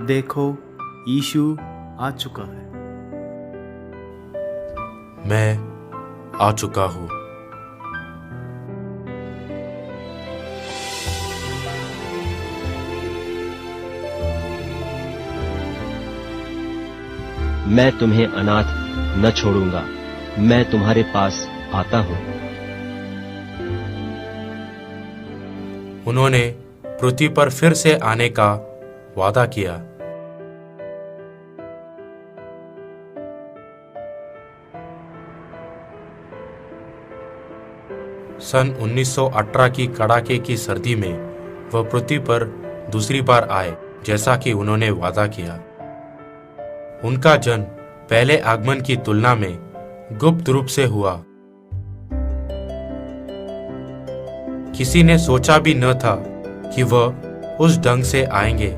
देखो यीशु आ चुका है। मैं आ चुका हूँ। मैं तुम्हें अनाथ न छोड़ूंगा, मैं तुम्हारे पास आता हूँ। उन्होंने पृथ्वी पर फिर से आने का वादा किया। सन 1918 की कड़ाके की सर्दी में वह पृथ्वी पर दूसरी बार आए, जैसा कि उन्होंने वादा किया। उनका जन्म पहले आगमन की तुलना में गुप्त रूप से हुआ। किसी ने सोचा भी न था कि वह उस ढंग से आएंगे।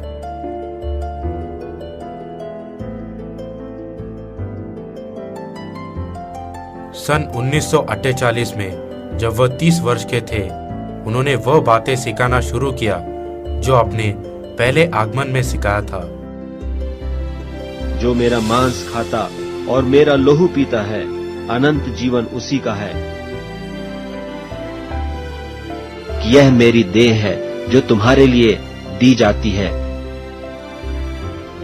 सन 1948 में जब वह 30 वर्ष के थे, उन्होंने वह बातें सिखाना शुरू किया जो अपने पहले आगमन में सिखाया था। जो मेरा मांस खाता और मेरा लहू पीता है, अनंत जीवन उसी का है। कि यह मेरी देह है जो तुम्हारे लिए दी जाती है।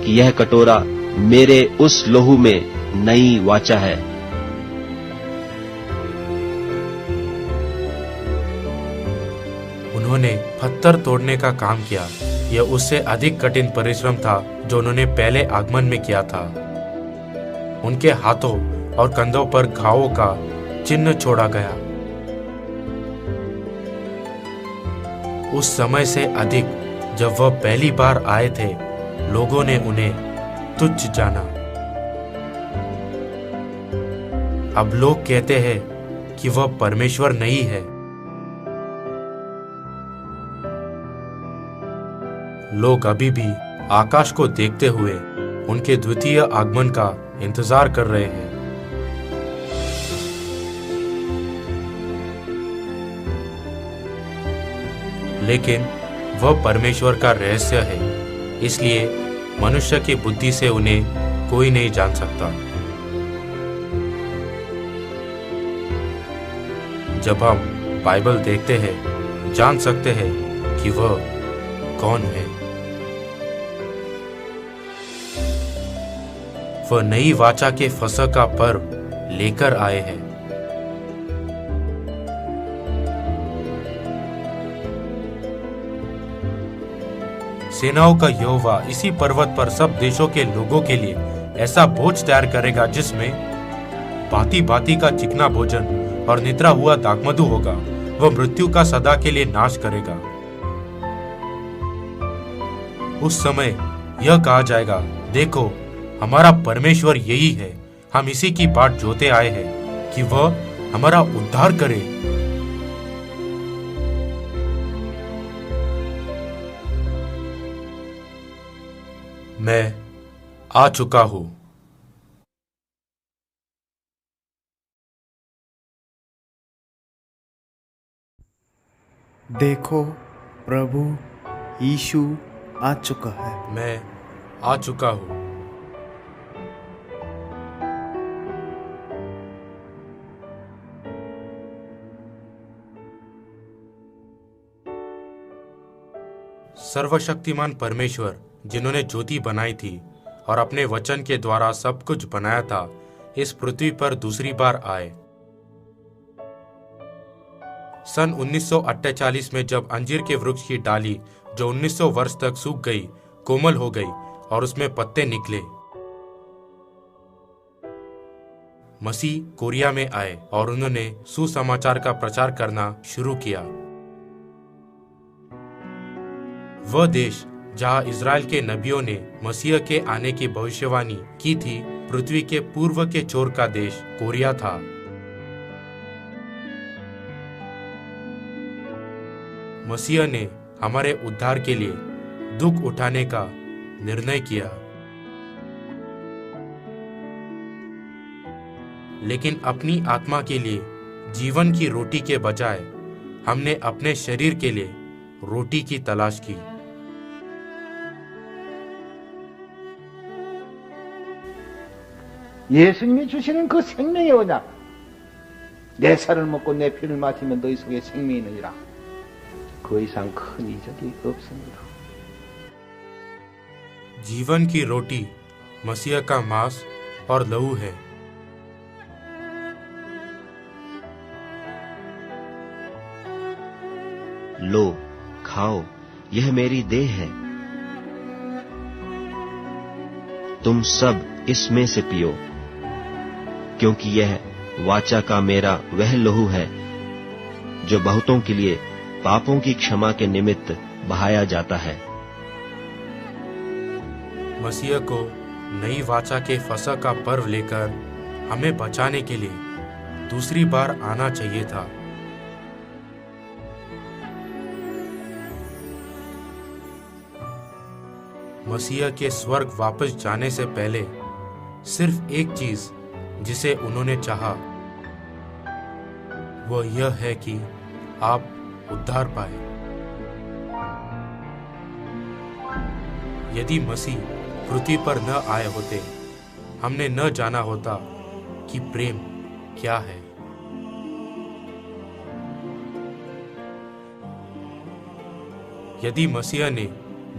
कि यह कटोरा मेरे उस लहू में नई वाचा है। उन्होंने पत्थर तोड़ने का काम किया। यह उससे अधिक कठिन परिश्रम था जो उन्होंने पहले आगमन में किया था। उनके हाथों और कंधों पर घावों का चिन्ह छोड़ा गया। उस समय से अधिक जब वह पहली बार आए थे, लोगों ने उन्हें तुच्छ जाना। अब लोग कहते हैं कि वह परमेश्वर नहीं है। लोग अभी भी आकाश को देखते हुए उनके द्वितीय आगमन का इंतजार कर रहे हैं। लेकिन वह परमेश्वर का रहस्य है, इसलिए मनुष्य की बुद्धि से उन्हें कोई नहीं जान सकता। जब हम बाइबल देखते हैं, जान सकते हैं कि वह कौन है। वह नई वाचा के फसह का पर्व लेकर आए हैं। सेनाओं का यहोवा इसी पर्वत पर सब देशों के लोगों के लिए ऐसा भोज तैयार करेगा जिसमें भांति भांति का चिकना भोजन और निद्रा हुआ दाखमधु होगा। वह मृत्यु का सदा के लिए नाश करेगा। उस समय यह कहा जाएगा, देखो हमारा परमेश्वर यही है। हम इसी की बाट जोते आए हैं कि वह हमारा उद्धार करे। मैं आ चुका हूं। देखो प्रभु यीशु आ चुका है। मैं आ चुका हूं। सर्वशक्तिमान परमेश्वर, जिन्होंने ज्योति बनाई थी और अपने वचन के द्वारा सब कुछ बनाया था, इस पृथ्वी पर दूसरी बार आए। सन 1948 में जब अंजीर के वृक्ष की डाली जो 1900 वर्ष तक सूख गई, कोमल हो गई और उसमें पत्ते निकले, मसीह कोरिया में आए और उन्होंने सुसमाचार का प्रचार करना शुरू किया। वह देश जहां इज़राइल के नबियों ने मसीह के आने की भविष्यवाणी की थी, पृथ्वी के पूर्व के छोर का देश कोरिया था। मसीह ने हमारे उद्धार के लिए दुख उठाने का निर्णय किया, लेकिन अपनी आत्मा के लिए जीवन की रोटी के बजाय हमने अपने शरीर के लिए रोटी की तलाश की। 예수님이 주시는 그 생명의 언약, 내 살을 먹고 내 피를 마시면 너희 속에 생명이 있느니라. 그 이상 큰 이적이 없습니다. जीवन की रोटी मसीह का मांस और लहू है। लो, खाओ, यह मेरी देह है। तुम सब इसमें से पियो, क्योंकि यह वाचा का मेरा वह लहू है जो बहुतों के लिए पापों की क्षमा के निमित्त बहाया जाता है। मसीह को नई वाचा के फसह का पर्व लेकर हमें बचाने के लिए दूसरी बार आना चाहिए था। मसीह के स्वर्ग वापस जाने से पहले सिर्फ एक चीज जिसे उन्होंने चाहा, वह यह है कि आप उद्धार पाए। यदि मसीह पृथ्वी पर न आए होते, हमने न जाना होता कि प्रेम क्या है। यदि मसीह ने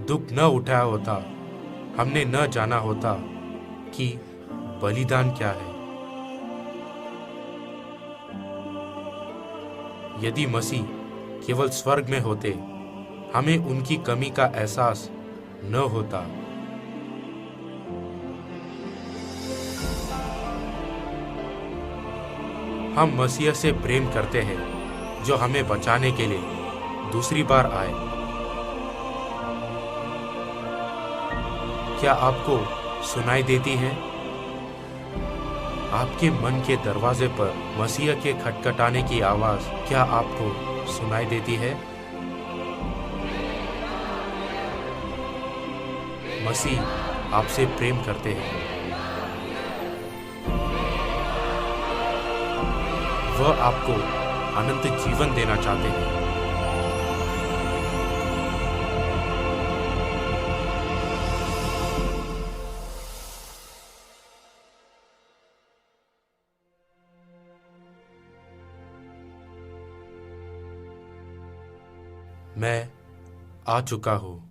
दुख न उठाया होता, हमने न जाना होता कि बलिदान क्या है। यदि मसीह केवल स्वर्ग में होते, हमें उनकी कमी का एहसास न होता। हम मसीह से प्रेम करते हैं जो हमें बचाने के लिए दूसरी बार आए। क्या आपको सुनाई देती है? आपके मन के दरवाजे पर मसीह के खटखटाने की आवाज क्या आपको सुनाई देती है? मसीह आपसे प्रेम करते हैं। वह आपको अनंत जीवन देना चाहते हैं। मैं आ चुका हूं।